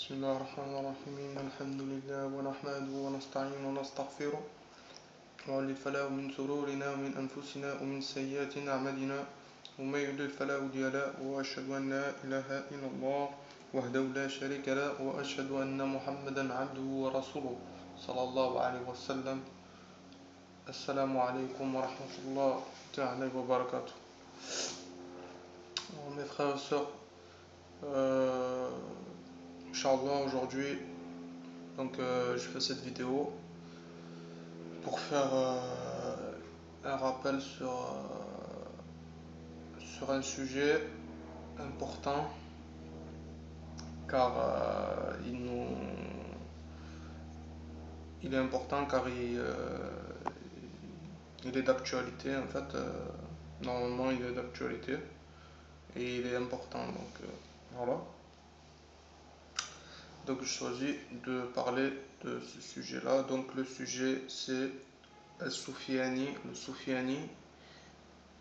بسم الله الرحمن الرحيم الحمد لله ونحمده ونستعين ونستغفره ونعوذ فلا من شرورنا ومن أنفسنا ومن سيئات أعمالنا ومن يضلل فلا هادي له وأشهد أن لا إله إلا الله وحده لا شريك له وأشهد أن محمدا عبده ورسوله صلى الله عليه وسلم. السلام عليكم ورحمة الله تعالى وبركاته. Mes frères et sœurs, Inch'Allah, aujourd'hui, je fais cette vidéo pour faire un rappel sur un sujet important car il est important car il est d'actualité en fait. Normalement, il est d'actualité et il est important voilà. Donc je choisis de parler de ce sujet-là. Donc le sujet c'est le Soufiani,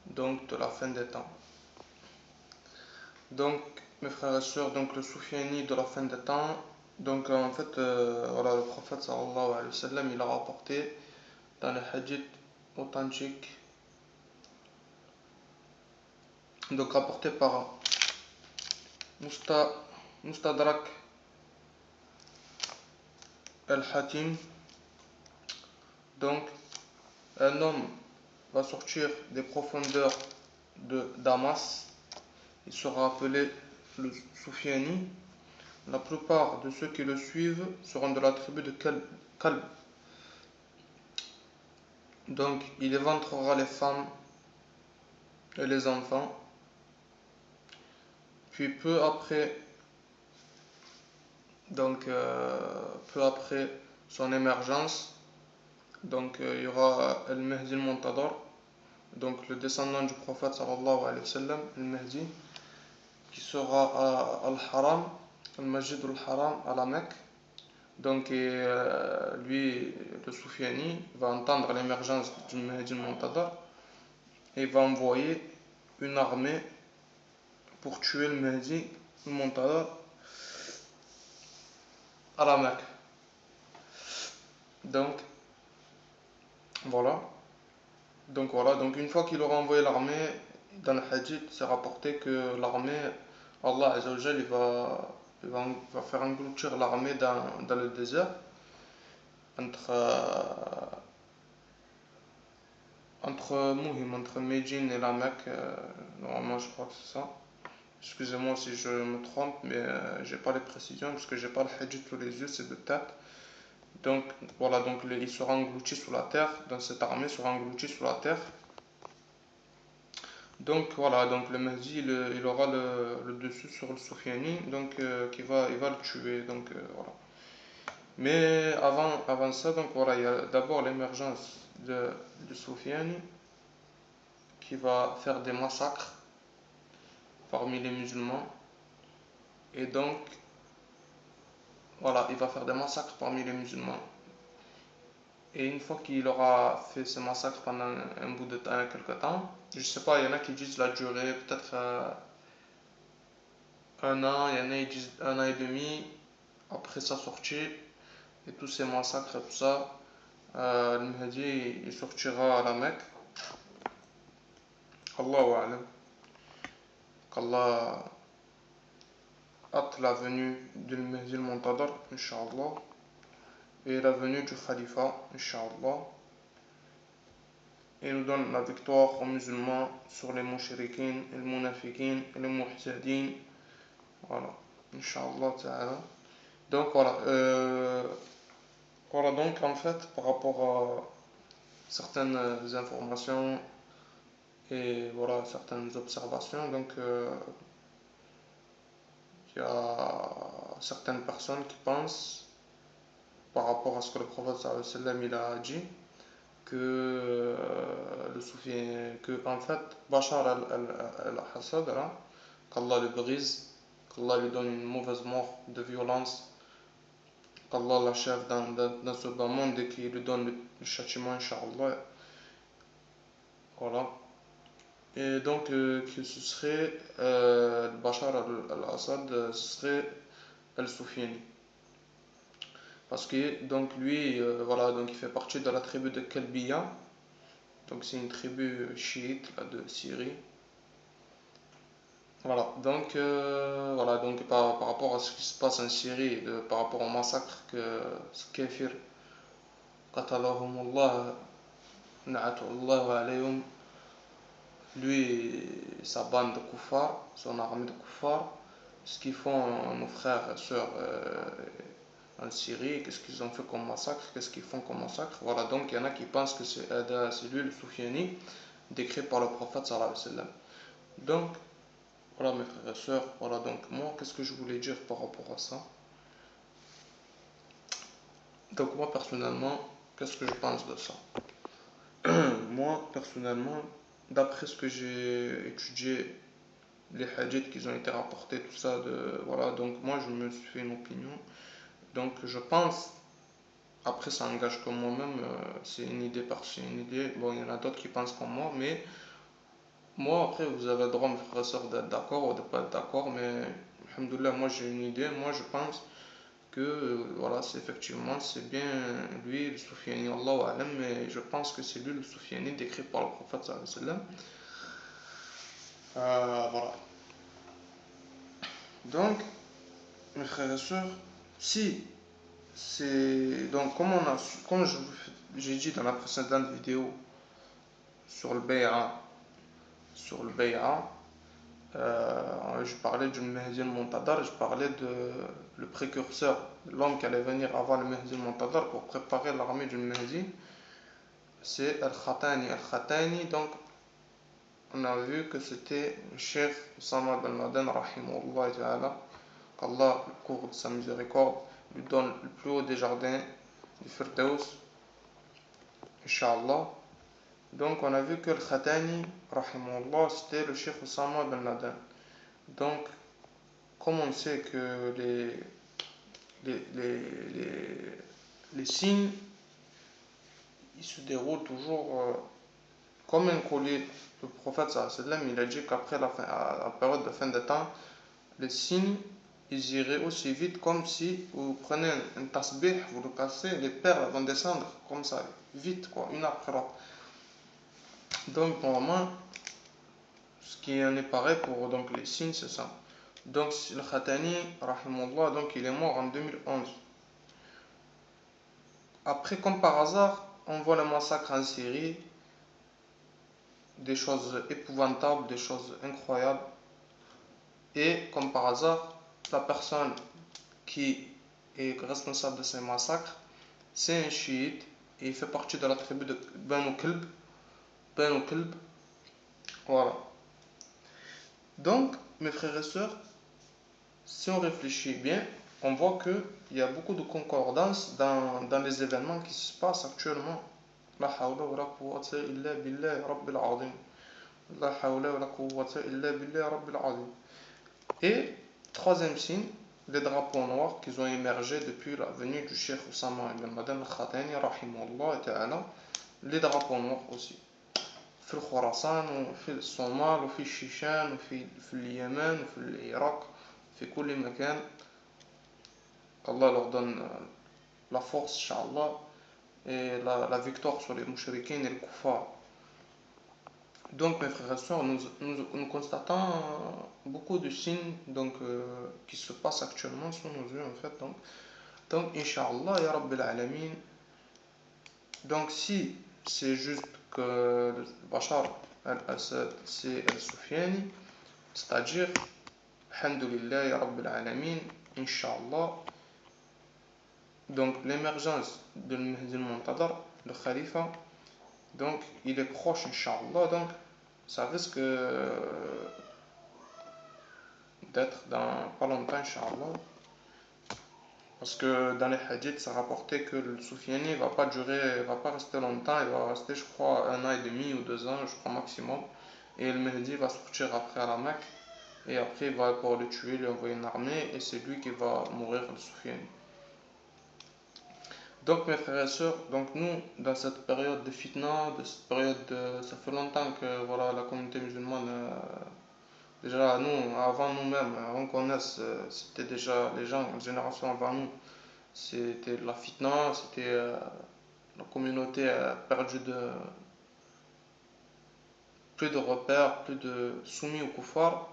donc de la fin des temps. Donc mes frères et sœurs, donc le Soufiani de la fin des temps, donc en fait voilà, le prophète sallallahu alayhi wa sallam il a rapporté dans les hadiths authentiques, donc rapporté par Mustadrak al-Hatim. Donc un homme va sortir des profondeurs de Damas, il sera appelé le Soufiani. La plupart de ceux qui le suivent seront de la tribu de Kalb. Donc il éventrera les femmes et les enfants. Puis peu après son émergence, il y aura Al-Mahdi al-Muntadhar, donc le descendant du prophète sallallahu alayhi wa sallam, Al-Mahdi, qui sera à Al-Haram, Al-Masjid al-Haram à la Mecque. Donc lui, le Soufiani, va entendre l'émergence du Mahdi al-Muntadhar et va envoyer une armée pour tuer le Mahdi al-Muntadhar à la Mecque. Donc voilà. Donc une fois qu'il aura envoyé l'armée, dans le hadith, c'est rapporté que l'armée, Allah Azza wa Jal, il va faire engloutir l'armée dans le désert entre Mouhim, entre Médine et la Mecque. Normalement, je crois que c'est ça. Excusez-moi si je me trompe, mais j'ai pas les précisions parce que j'ai pas le hadith sous les yeux, c'est de tête. Donc voilà, il sera englouti sous la terre, dans cette armée sera englouti sous la terre. Donc voilà, donc le Mahdi il aura le dessus sur le Soufiani, donc il va le tuer, voilà. Mais avant ça, donc voilà, il y a d'abord l'émergence de Soufiani qui va faire des massacres parmi les musulmans. Et donc voilà, il va faire des massacres parmi les musulmans. Et une fois qu'il aura fait ces massacres pendant un bout de temps, quelques temps, je sais pas, il y en a qui disent la durée, peut-être un an, il y en a qui disent un an et demi après sa sortie, et tous ces massacres et tout ça, le Mahdi il sortira à la Mecque. Allahu A'lam. Qu'Allah hâte la venue du Mahdi al-Muntadhar, Inch'Allah, et la venue du Khalifa, Inch'Allah, et nous donne la victoire aux musulmans sur les mouchriquins, les munafiquins, les muhtadins. Voilà, Inch'Allah ta'ala. Donc voilà, donc en fait, par rapport à certaines informations et voilà, certaines observations, il y a certaines personnes qui pensent, par rapport à ce que le prophète sallallahu alayhi wa sallam il a dit, que le Soufiane, que en fait, Bachar al-Assad, qu'Allah le brise, qu'Allah lui donne une mauvaise mort de violence, qu'Allah l'achève dans ce bas monde et qu'il lui donne le châtiment, Inch'Allah. Voilà. Et donc, que ce serait Bachar al-Assad, ce serait al-Soufiani. parce que donc lui, voilà, donc il fait partie de la tribu de Kalbiya, donc c'est une tribu chiite là, de Syrie. Voilà, donc par rapport à ce qui se passe en Syrie, par rapport au massacre que ce Kéfir, qatalahumullah, na'atullah alayhum, lui et sa bande de koufars, son armée de koufars, ce qu'ils font nos frères et sœurs en Syrie, qu'est-ce qu'ils ont fait comme massacre, qu'est-ce qu'ils font comme massacre. Voilà, donc il y en a qui pensent que c'est lui le Soufiani, décrit par le prophète sallallahu alayhi wa sallam. Donc, voilà mes frères et sœurs, voilà donc moi, qu'est-ce que je voulais dire par rapport à ça. Donc moi personnellement, qu'est-ce que je pense de ça? Moi personnellement, d'après ce que j'ai étudié, les hadiths qui ont été rapportés, tout ça, voilà, donc moi je me suis fait une opinion. Donc je pense, après ça engage que moi-même, c'est une idée par-ci, une idée, bon il y en a d'autres qui pensent comme moi, mais moi après vous avez le droit mes frères et sœurs d'être d'accord ou de pas être d'accord, mais alhamdoulilah moi j'ai une idée, moi je pense que voilà, c'est effectivement c'est bien lui le Soufiani, Allahu Alam, mais je pense que c'est lui le Soufiani décrit par le prophète sallallahu alayhi wa sallam. Voilà. Donc, mes frères et sœurs, si c'est. Donc, comme j'ai dit dans la précédente vidéo sur le Bay'a, sur le Bay'a, je parlais du Mahdi al-Muntadar, je parlais de le précurseur, l'homme qui allait venir avant le Mahdi al-Muntadar pour préparer l'armée du Mahdi, c'est Al-Khatani. Al-Khatani, donc, on a vu que c'était le chef Osama bin Laden, rahimahullah ta'ala, qu'Allah, le cours de sa miséricorde, lui donne le plus haut des jardins du Firdaus, Inch'Allah. Donc, on a vu que le Khatani, rahimahullah, c'était le chef Osama bin Laden. Donc, comme on sait que les, les, les, les signes, ils se déroulent toujours comme un collier. Le prophète sallam, il a dit qu'après la période de fin de temps, les signes, ils iraient aussi vite comme si vous prenez un tasbih, vous le cassez, les perles vont descendre comme ça, vite quoi, une après l'autre. Donc normalement, ce qui en est pareil pour donc, les signes, c'est ça. Donc le Khatani, rahimahullah, donc il est mort en 2011. Après, comme par hasard, on voit le massacre en Syrie, des choses épouvantables, des choses incroyables. Et comme par hasard, la personne qui est responsable de ces massacres, c'est un chiite et il fait partie de la tribu de Banu Kalb. Banu Kalb, voilà. Donc, mes frères et sœurs, si on réfléchit bien, on voit qu'il y a beaucoup de concordance dans les événements qui se passent actuellement. La hawla wa la quwwata illa billahi rabbil azim. La hawla wa la quwwata illa billahi rabbil azim. Et troisième signe, les drapeaux noirs qui ont émergé depuis la venue du Cheikh Oussama ibn Laden al-Khatani, rahimahullah ta'ala, les drapeaux noirs aussi. في الخراسان وفي الصومال وفي الشيشان وفي اليمن وفي العراق في كل مكان. Allah leur donne la force, Inch'Allah, et la victoire sur les mouchriquins et les kuffars. Donc, mes frères et sœurs, nous constatons beaucoup de signes donc, qui se passent actuellement sous nos yeux, en fait. Donc Inch'Allah, Ya Rabbil Alamin. Donc, si c'est juste que Bachar al-Assad, c'est al-Soufiani, c'est-à-dire, Alhamdulillah, Ya Rabbil Alamin, Inch'Allah, donc l'émergence de Mahdi al-Muntadar, le Khalifa, donc il est proche, Inch'Allah, donc ça risque d'être dans pas longtemps, Inch'Allah. Parce que dans les hadiths, ça rapportait que le Soufiani va pas durer, va pas rester longtemps, il va rester, je crois, 1 an et demi ou 2 ans, je crois, maximum. Et le Mahdi va sortir après à la Mecque, et après il va pouvoir le tuer, lui envoyer une armée, et c'est lui qui va mourir, le Soufiani. Donc mes frères et sœurs, donc nous, dans cette période de fitna, de cette période ça fait longtemps que voilà, la communauté musulmane, déjà nous, avant nous-mêmes, on connaisse, c'était déjà les gens, une génération avant nous, c'était la fitna, c'était la communauté a perdu plus de repères, plus de soumis au koufar.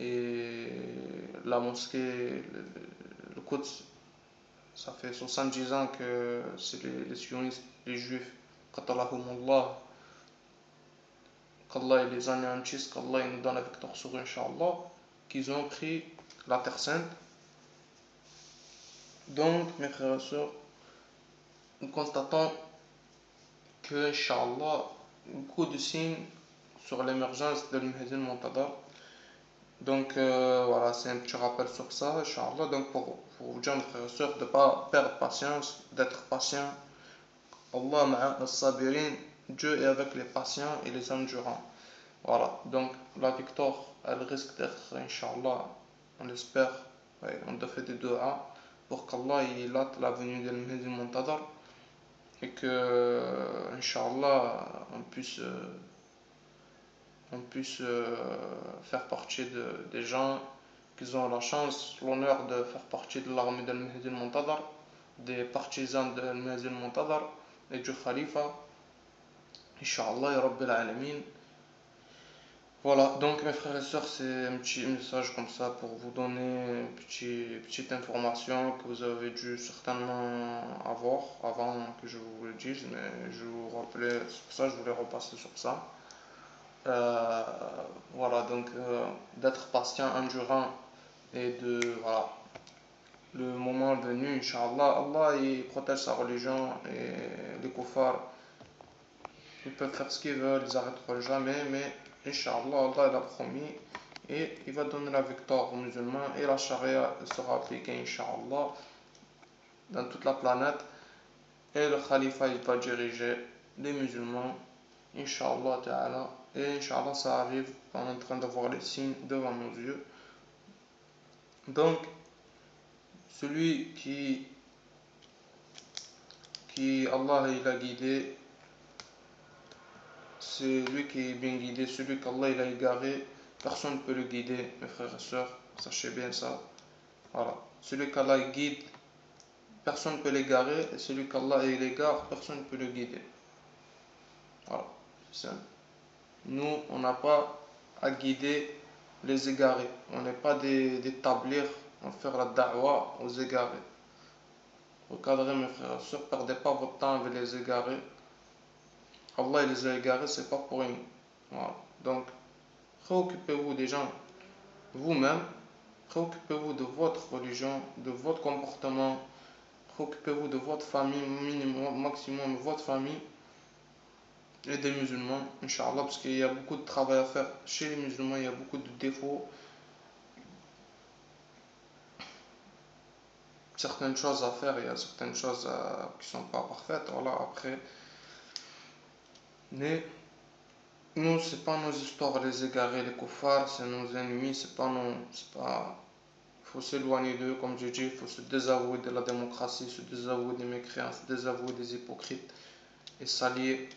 Et la mosquée, le Quds, ça fait 70 ans que c'est les sionistes, les juifs, qatalahumullah, qu'Allah les anéantisse, qu'Allah nous donne la victoire sur eux, Inch'Allah, qu'ils ont pris la Terre Sainte. Donc, mes frères et sœurs, nous constatons que, Inch'Allah, beaucoup de signes sur l'émergence de l'Mahdi al-Muntadhar. Donc, voilà, c'est un petit rappel sur ça, Inch'Allah. Donc, pour vous dire, mes frères et sœurs, de ne pas perdre patience, d'être patient. Allah ma'a as-sabirin, Dieu est avec les patients et les endurants. Voilà, donc la victoire, elle risque d'être, Inch'Allah, on l'espère, ouais, on doit faire des doigts pour qu'Allah il hâte la venue de Mahdi al-Muntadhar et que, Inch'Allah, on puisse faire partie des gens qui ont la chance, l'honneur de faire partie de l'armée de Mahdi al-Muntadhar, des partisans de Mahdi al-Muntadhar et du Khalifa, Inch'Allah, ya Rabbil Alamin. Voilà, donc mes frères et sœurs, c'est un petit message comme ça pour vous donner une petite information que vous avez dû certainement avoir avant que je vous le dise, mais je vous rappelais sur ça, je voulais repasser sur ça. Euh, voilà, donc d'être patient, endurant et voilà, le moment venu, Inch'Allah, Allah il protège sa religion et les kuffars, ils peuvent faire ce qu'ils veulent, ils n'arrêteront jamais, mais Inch'Allah, Allah l'a promis et il va donner la victoire aux musulmans et la charia sera appliquée, Inch'Allah, dans toute la planète et le khalifa il va diriger les musulmans, Inch'Allah Ta'ala, et Inch'Allah ça arrive, on est en train de voir les signes devant nos yeux. Donc, celui qui Allah il a guidé, c'est lui qui est bien guidé, celui qu'Allah il a égaré, personne ne peut le guider, mes frères et sœurs, sachez bien ça. Voilà. Celui qu'Allah guide, personne ne peut l'égarer, et celui qu'Allah il égare, personne ne peut le guider. Voilà, c'est simple. Nous, on n'a pas à guider les égarés, on n'est pas des tablirs, on va faire la da'wa aux égarés. Recadrez mes frères et sœurs, perdez pas votre temps avec les égarés. Allah il les a égarés, c'est pas pour rien. Voilà. Donc, préoccupez-vous des gens vous-même, préoccupez-vous de votre religion, de votre comportement, préoccupez-vous de votre famille, minimum, maximum votre famille et des musulmans, Inch'Allah, parce qu'il y a beaucoup de travail à faire chez les musulmans, il y a beaucoup de défauts, certaines choses à faire, il y a certaines choses qui sont pas parfaites, voilà, après. Mais nous, c'est pas nos histoires, les égarés, les koufars, c'est nos ennemis, il faut s'éloigner d'eux, comme je dis, il faut se désavouer de la démocratie, se désavouer des mécréants, se désavouer des hypocrites et s'allier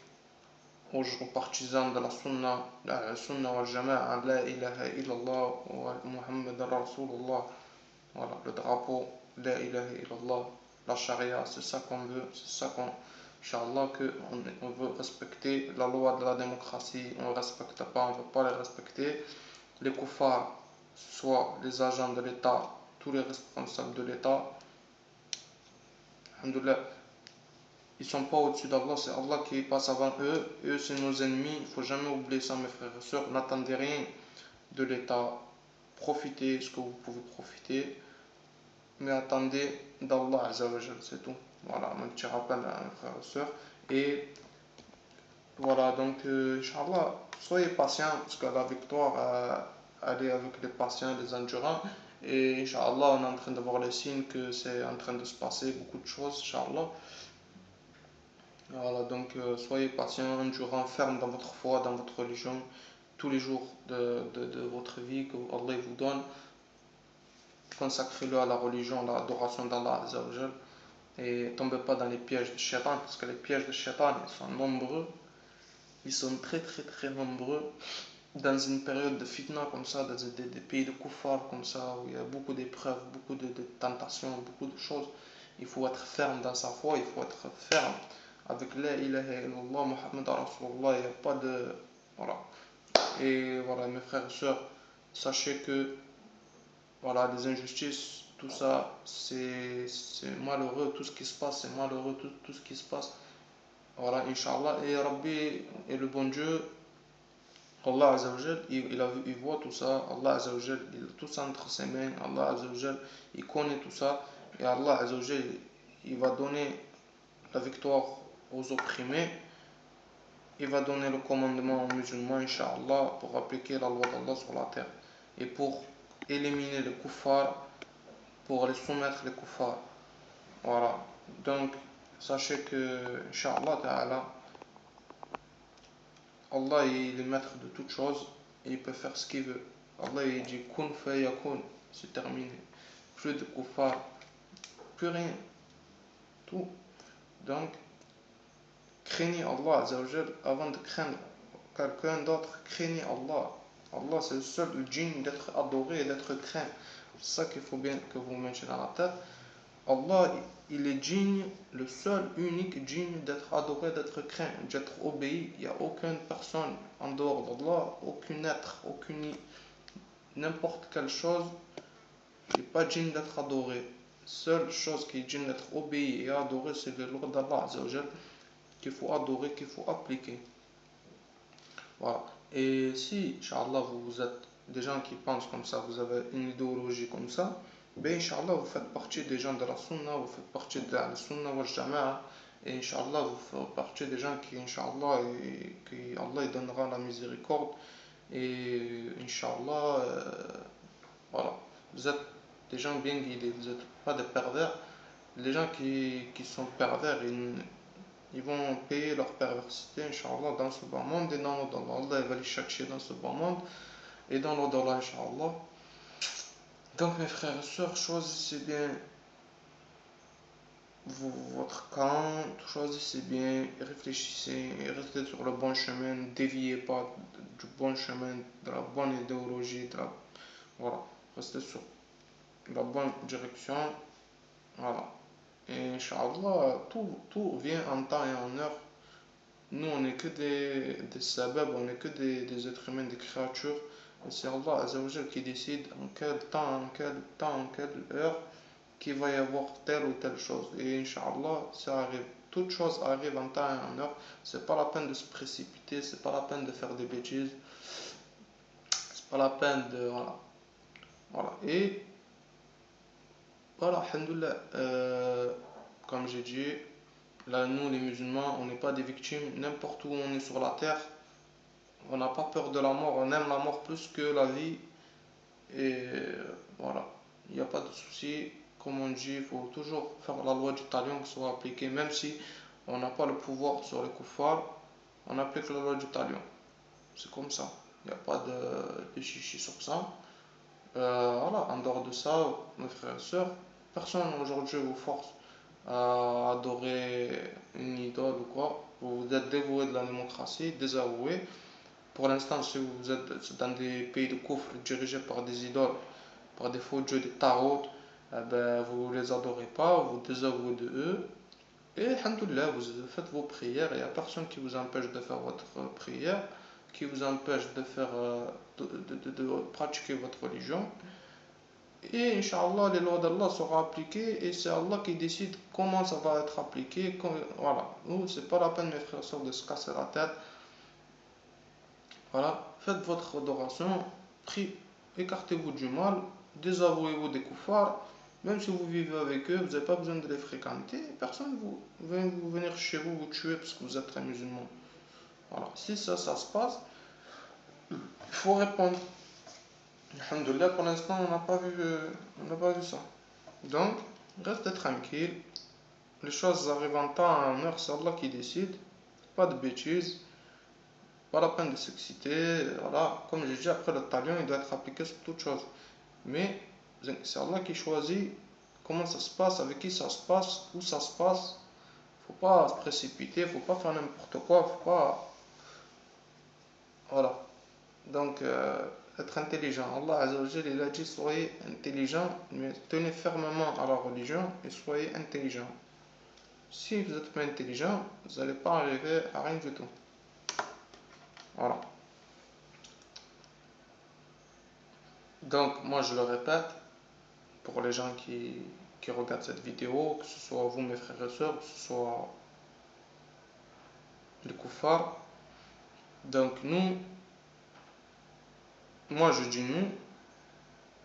aux partisans de la sunna wal jama'a, la ilaha illallah wa Muhammad Rasulullah. Voilà, le drapeau, la ilaha illallah, la charia, c'est ça qu'on veut, c'est ça qu'on, Inch'Allah, on veut respecter la loi de la démocratie, on ne respecte pas, on ne veut pas les respecter. Les koufars, soit les agents de l'État, tous les responsables de l'État, alhamdoulilah, ils ne sont pas au-dessus d'Allah, c'est Allah qui passe avant eux, et eux c'est nos ennemis, il ne faut jamais oublier ça mes frères et sœurs, n'attendez rien de l'État, profitez ce que vous pouvez profiter, mais attendez d'Allah Azzawajal, c'est tout. Voilà, un petit rappel à mes frères et sœurs, et voilà, donc Inch'Allah, soyez patients, parce que la victoire, elle est avec les patients, les endurants, et Inch'Allah, on est en train de voir les signes que c'est en train de se passer beaucoup de choses, Inch'Allah. Voilà, donc soyez patient, endurant, ferme dans votre foi, dans votre religion, tous les jours de votre vie que Allah vous donne. Consacrez-le à la religion, à l'adoration d'Allah Azzawajal. Et tombez pas dans les pièges de Shaitan, parce que les pièges de Shaitan, ils sont nombreux. Ils sont très très très nombreux. Dans une période de fitna comme ça, dans des pays de kuffar comme ça, où il y a beaucoup d'épreuves, beaucoup de tentations, beaucoup de choses. il faut être ferme dans sa foi, il faut être ferme avec la ilaha illallah, Muhammad Rasulullah, il n'y a pas de... Voilà. Et voilà, mes frères et sœurs, sachez que voilà, les injustices, tout ça, c'est malheureux, tout ce qui se passe, c'est malheureux, tout ce qui se passe. Voilà, Inch'Allah, et Rabbi, et le bon Dieu, Allah Azzawajal, il voit tout ça, Allah Azzawajal, il a tout ça entre ses mains, Allah Azzawajal, il connaît tout ça, et Allah Azzawajal, il va donner la victoire aux opprimés, il va donner le commandement aux musulmans, Inch'Allah, pour appliquer la loi d'Allah sur la terre, et pour éliminer les kuffars, pour les soumettre les kuffars. Voilà, donc, sachez que, Inch'Allah Ta'ala, Allah il est maître de toutes choses et il peut faire ce qu'il veut. Allah il dit kun fayakun, c'est terminé. Plus de kuffar, plus rien, tout. Donc, craignez Allah Azzawajal avant de craindre quelqu'un d'autre, craignez Allah. Allah c'est le seul digne d'être adoré et d'être craint. C'est ça qu'il faut bien que vous mettiez dans la tête. Allah, il est digne, le seul, unique digne d'être adoré, d'être craint, d'être obéi. Il n'y a aucune personne en dehors d'Allah, aucun être, n'importe quelle chose n'est pas digne d'être adoré. Seule chose qui est digne d'être obéie et adorée, c'est le loi d'Allah Azzawajal, qu'il faut adorer, qu'il faut appliquer. Voilà. Et si, Inch'Allah, vous êtes des gens qui pensent comme ça, vous avez une idéologie comme ça, ben Inch'Allah, vous faites partie des gens de la Sunna, vous faites partie de la Sunna wal Jama'a, et Inch'Allah, vous faites partie des gens qui, Inch'Allah, qui Allah il donnera la miséricorde, et Inch'Allah, voilà, vous êtes des gens bien guidés, vous n'êtes pas des pervers. Les gens qui sont pervers, ils vont payer leur perversité, Inch'Allah, dans ce bas monde et dans l'au-delà. Allah va les chercher dans ce bas monde et dans l'au-delà, Inch'Allah. Donc, mes frères et sœurs, choisissez bien votre camp, choisissez bien, réfléchissez, restez sur le bon chemin, ne déviez pas du bon chemin, de la bonne idéologie, voilà, restez sur la bonne direction, voilà. Et Inch'Allah, tout vient en temps et en heure. Nous, on n'est que des sabab, on n'est que des êtres humains, des créatures. Et c'est Allah Azzawajal qui décide en quel temps, en quelle heure, qu'il va y avoir telle ou telle chose. Et Inch'Allah, ça arrive. Toute chose arrive en temps et en heure. C'est pas la peine de se précipiter, c'est pas la peine de faire des bêtises. C'est pas la peine de. Voilà. Voilà. Et voilà, alhamdoulilah. Comme j'ai dit, là, nous, les musulmans, on n'est pas des victimes. N'importe où on est sur la terre, on n'a pas peur de la mort. On aime la mort plus que la vie. Et voilà, il n'y a pas de souci. Comme on dit, il faut toujours faire la loi du talion qui soit appliquée. Même si on n'a pas le pouvoir sur les kuffars, on applique la loi du talion. C'est comme ça. Il n'y a pas de chichi sur ça. Voilà, en dehors de ça, mes frères et sœurs, personne aujourd'hui vous force à adorer une idole ou quoi. Vous êtes dévoué de la démocratie, désavoué. Pour l'instant, si vous êtes dans des pays de coufre dirigés par des idoles, par des faux dieux, des tarots, eh ben, vous ne les adorez pas, vous désavouez de eux. Et alhamdoulilah, vous faites vos prières, il n'y a personne qui vous empêche de faire votre prière, qui vous empêche de faire, de pratiquer votre religion. Et Inch'Allah, les lois d'Allah seront appliquées et c'est Allah qui décide comment ça va être appliqué. Voilà, nous, c'est pas la peine, mes frères et sœurs, de se casser la tête. Voilà, faites votre adoration, priez, écartez-vous du mal, désavouez-vous des kuffars. Même si vous vivez avec eux, vous n'avez pas besoin de les fréquenter. Personne ne va venir chez vous vous tuer parce que vous êtes un musulman. Voilà, si ça se passe, il faut répondre. Alhamdoulilah, pour l'instant, on n'a pas vu ça. Donc, restez tranquille. Les choses arrivent en temps et en heure, c'est Allah qui décide. Pas de bêtises. Pas la peine de s'exciter. Voilà, comme j'ai dit, après le talion, il doit être appliqué sur toute chose. Mais c'est Allah qui choisit comment ça se passe, avec qui ça se passe, où ça se passe. Faut pas se précipiter, faut pas faire n'importe quoi, faut pas. Voilà. Donc, être intelligent. Allah Azza wa Jal, il a dit soyez intelligent, mais tenez fermement à la religion et soyez intelligent. Si vous n'êtes pas intelligent, vous n'allez pas arriver à rien du tout. Voilà. Donc, moi je le répète, pour les gens qui regardent cette vidéo, que ce soit vous, mes frères et sœurs, que ce soit les koufars. Donc, moi je dis nous,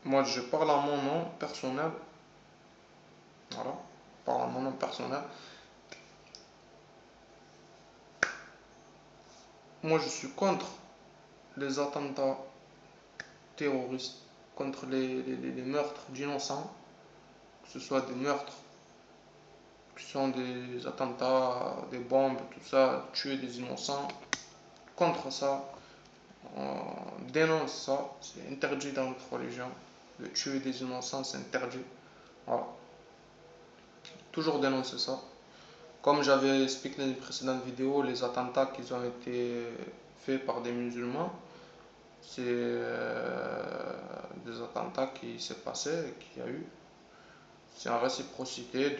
moi je parle en mon nom personnel. Voilà, je parle en mon nom personnel. Moi je suis contre les attentats terroristes, contre les meurtres d'innocents, que ce soit des meurtres qui sont des attentats, des bombes, tout ça, tuer des innocents. Contre ça, on dénonce ça, c'est interdit dans notre religion. De tuer des innocents, c'est interdit. Voilà. Toujours dénoncer ça. Comme j'avais expliqué dans une précédente vidéo, les attentats qui ont été faits par des musulmans, c'est des attentats qui s'est passé, qu'il y a eu. C'est en réciprocité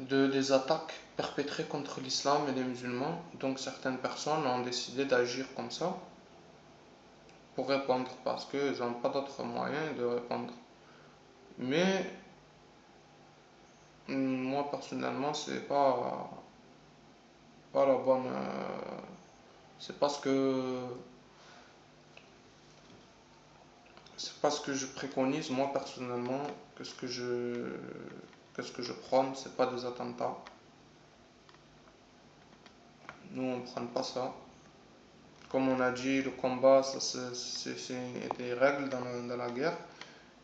des attaques perpétrées contre l'islam et les musulmans. Donc certaines personnes ont décidé d'agir comme ça pour répondre parce qu'ils n'ont pas d'autre moyen de répondre. Mais moi personnellement, pas la bonne. C'est pas ce que c'est pas ce que je préconise moi personnellement. Que ce que je prône, c'est pas des attentats. Nous on prend pas ça. Comme on a dit, le combat, ça, c'est des règles dans la guerre.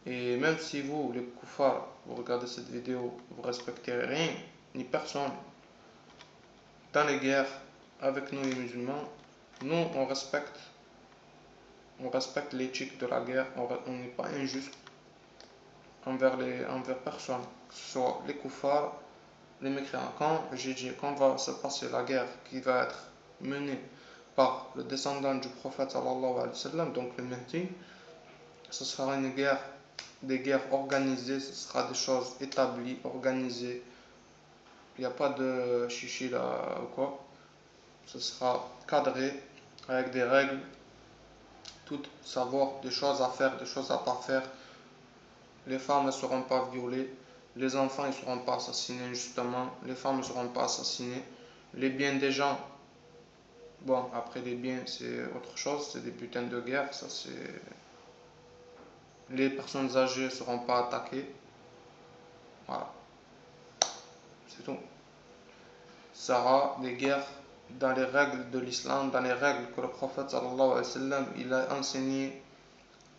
Et même si vous, les koufars, vous regardez cette vidéo, vous respectez rien, ni personne, dans les guerres, avec nous les musulmans, nous, on respecte l'éthique de la guerre, on n'est pas injuste envers personne, que ce soit les koufars, les mécréants. Quand j'ai dit, quand va se passer la guerre qui va être menée par le descendant du prophète sallallahu alayhi wa sallam, donc le Mahdi, ce sera des guerres organisées, ce sera des choses établies, organisées. Il n'y a pas de chichi là ou quoi. Ce sera cadré avec des règles, tout savoir, des choses à faire, des choses à pas faire. Les femmes ne seront pas violées, les enfants ne seront pas assassinés injustement, les femmes ne seront pas assassinées. Les biens des gens, bon, après les biens c'est autre chose, c'est des butins de guerre, ça c'est. Les personnes âgées ne seront pas attaquées. Voilà, c'est tout. Ça sera des guerres dans les règles de l'islam, dans les règles que le prophète sallallahu alayhi wa sallam il a enseigné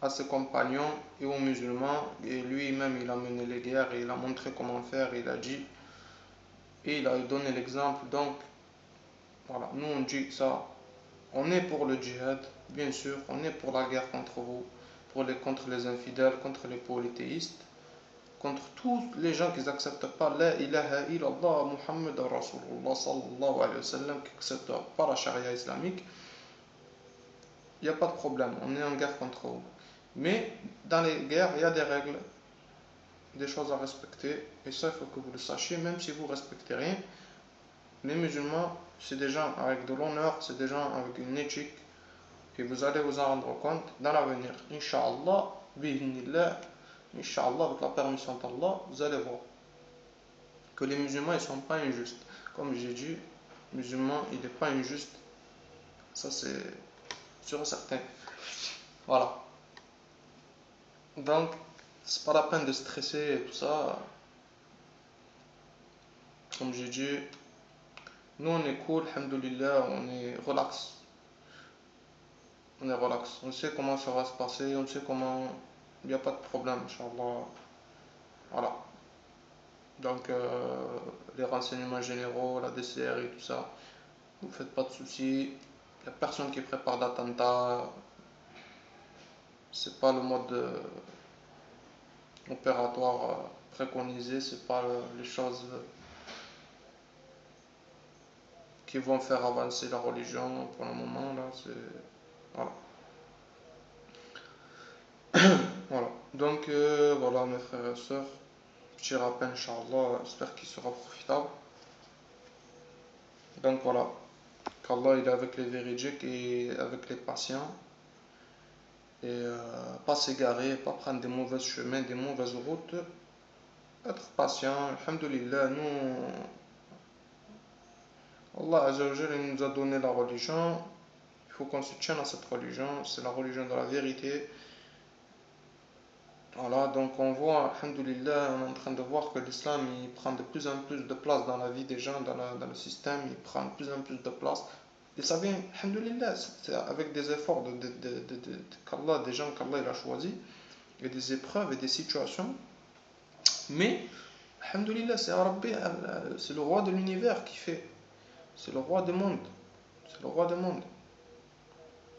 à ses compagnons et aux musulmans. Et lui-même il a mené les guerres et il a montré comment faire, il a dit et il a donné l'exemple. Donc voilà, nous on dit ça, on est pour le djihad, bien sûr, on est pour la guerre contre vous, contre les infidèles, contre les polythéistes, contre tous les gens qui n'acceptent pas la ilaha illallah Muhammad Rasulullah sallallahu alayhi wa sallam, qui n'acceptent pas la charia islamique. Il n'y a pas de problème, on est en guerre contre vous. Mais dans les guerres, il y a des règles, des choses à respecter, et ça il faut que vous le sachiez, même si vous ne respectez rien. Les musulmans, c'est des gens avec de l'honneur, c'est des gens avec une éthique, et vous allez vous en rendre compte dans l'avenir. Inch'Allah, bi'idhnillah, Inch'Allah, avec la permission d'Allah, vous allez voir que les musulmans, ils ne sont pas injustes. Comme j'ai dit, le musulman, il n'est pas injuste. Ça, c'est sûr et certain. Voilà. Donc, c'est pas la peine de stresser et tout ça. Comme j'ai dit, nous, on est cool, alhamdoulilah, on est relax. On est relax. On sait comment ça va se passer, on sait comment. Il n'y a pas de problème, Inch'Allah. Voilà. Donc, les renseignements généraux, la DCR et tout ça, vous ne faites pas de soucis. Il n'y a personne qui prépare d'attentat. C'est pas le mode opératoire préconisé, c'est pas les choses qui vont faire avancer la religion pour le moment là. Voilà. Voilà. Donc, voilà, mes frères et sœurs, petit rappel, Inch'Allah, j'espère qu'il sera profitable. Donc, voilà, qu'Allah il est avec les véridiques et avec les patients. Et pas s'égarer, pas prendre des mauvais chemins, des mauvaises routes. Être patient, alhamdoulilah, nous, Allah Azza wa Jalla, il nous a donné la religion. Il faut qu'on se tienne à cette religion. C'est la religion de la vérité. Voilà, donc on voit, alhamdoulilah, on est en train de voir que l'islam il prend de plus en plus de place dans la vie des gens, dans le système, il prend de plus en plus de place. Et ça vient, alhamdoulilah, c'est avec des efforts qu'Allah, des gens qu'Allah il a choisis, et des épreuves et des situations. Mais, alhamdoulilah, c'est Rabbi, c'est le roi de l'univers qui fait. C'est le roi du monde. C'est le roi du monde.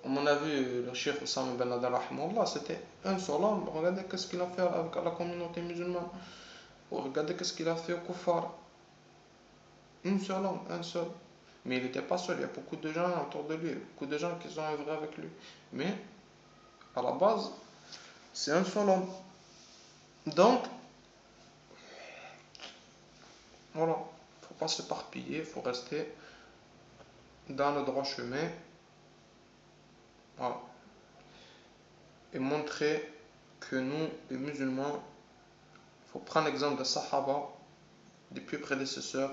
On en a vu le cheikh Oussama Ben Laden, rahimahullah, c'était un seul homme. Regardez qu'est-ce qu'il a fait avec la communauté musulmane. Regardez qu'est-ce qu'il a fait au Koufar. Une seule homme, un seul. Mais il n'était pas seul, il y a beaucoup de gens autour de lui, beaucoup de gens qui sont œuvrés avec lui. Mais, à la base, c'est un seul homme. Donc, voilà, il ne faut pas s'éparpiller, il faut rester dans le droit chemin. Voilà. Et montrer que nous, les musulmans, il faut prendre l'exemple des Sahaba, des plus prédécesseurs,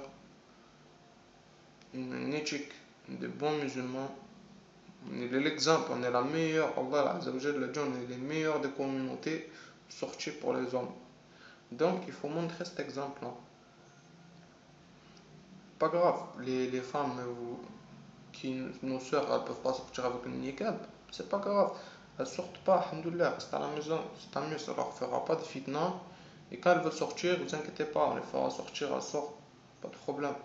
une éthique des bons musulmans. On est l'exemple, on est la meilleure, Allah Azza wa Jalla dit, on est les meilleurs des communautés sorties pour les hommes. Donc il faut montrer cet exemple-là. Pas grave, les femmes nos sœurs, elles peuvent pas sortir avec une niqab, c'est pas grave. Elles sortent pas, alhamdoulilah, restent à la maison, c'est tant mieux, ça leur fera pas de fitna. Et quand elles veulent sortir, ne vous inquiétez pas, on les fera sortir, elles sortent, pas de problème.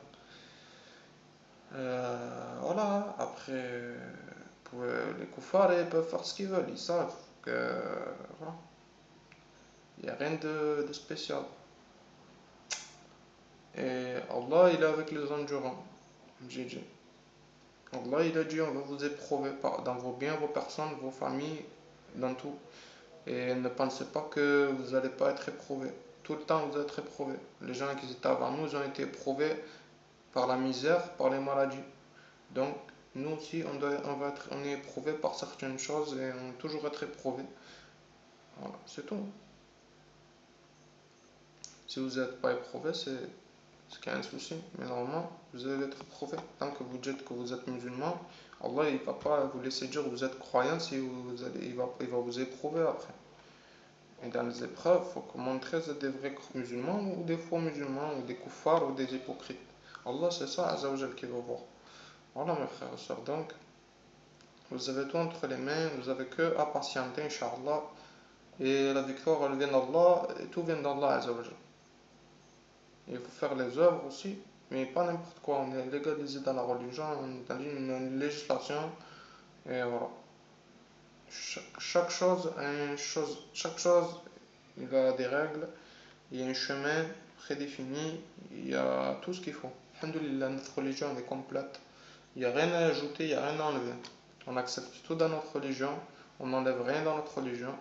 Voilà, après, les koufars, ils peuvent faire ce qu'ils veulent, ils savent que, voilà, il n'y a rien de spécial. Et Allah, il est avec les endurants, j'ai dit. Allah, il a dit, on va vous éprouver dans vos biens, vos personnes, vos familles, dans tout. Et ne pensez pas que vous n'allez pas être éprouvés. Tout le temps, vous êtes éprouvés. Les gens qui étaient avant nous, ils ont été éprouvés par la misère, par les maladies. Donc, nous aussi, on est éprouvé par certaines choses et on va toujours être éprouvé. Voilà, c'est tout. Si vous n'êtes pas éprouvé, c'est qu'il y a un souci. Mais normalement, vous allez être éprouvé. Tant que vous dites que vous êtes musulman, Allah il ne va pas vous laisser dire que vous êtes croyant si il va vous éprouver après. Et dans les épreuves, il faut montrer que vous êtes des vrais musulmans ou des faux musulmans ou des koufars ou des hypocrites. Allah, c'est ça, Azzawajal, qui va voir. Voilà, mes frères et sœurs. Donc, vous avez tout entre les mains, vous avez que à patienter, Inch'Allah. Et la victoire, elle vient d'Allah, et tout vient d'Allah, Azzawajal. Il faut faire les œuvres aussi, mais pas n'importe quoi. On est légalisé dans la religion, on est dans une législation, et voilà. Chaque chose, il a des règles, il y a un chemin prédéfini, il y a tout ce qu'il faut. Alhamdulillah, notre religion est complète. Il n'y a rien à ajouter, il n'y a rien à enlever. On accepte tout dans notre religion, on n'enlève rien dans notre religion.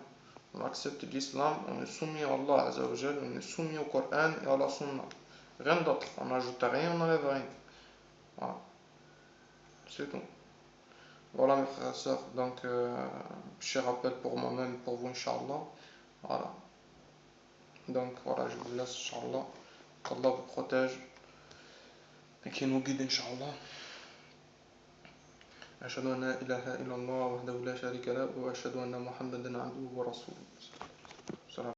On accepte l'islam, on est soumis à Allah Azza wa Jal, on est soumis au Coran et à la Sunna. Rien d'autre, on n'ajoute rien, on n'enlève rien. Voilà, c'est tout. Voilà mes frères et sœurs, donc petit rappel pour moi-même, pour vous, Inch'Allah. Voilà, donc voilà, je vous laisse, Inch'Allah. Qu'Allah vous protège et qu'il nous guide, Inch'Allah. أشهد أن لا إله إلا الله وحده لا شريك له وأشهد أن محمدا عبده ورسوله.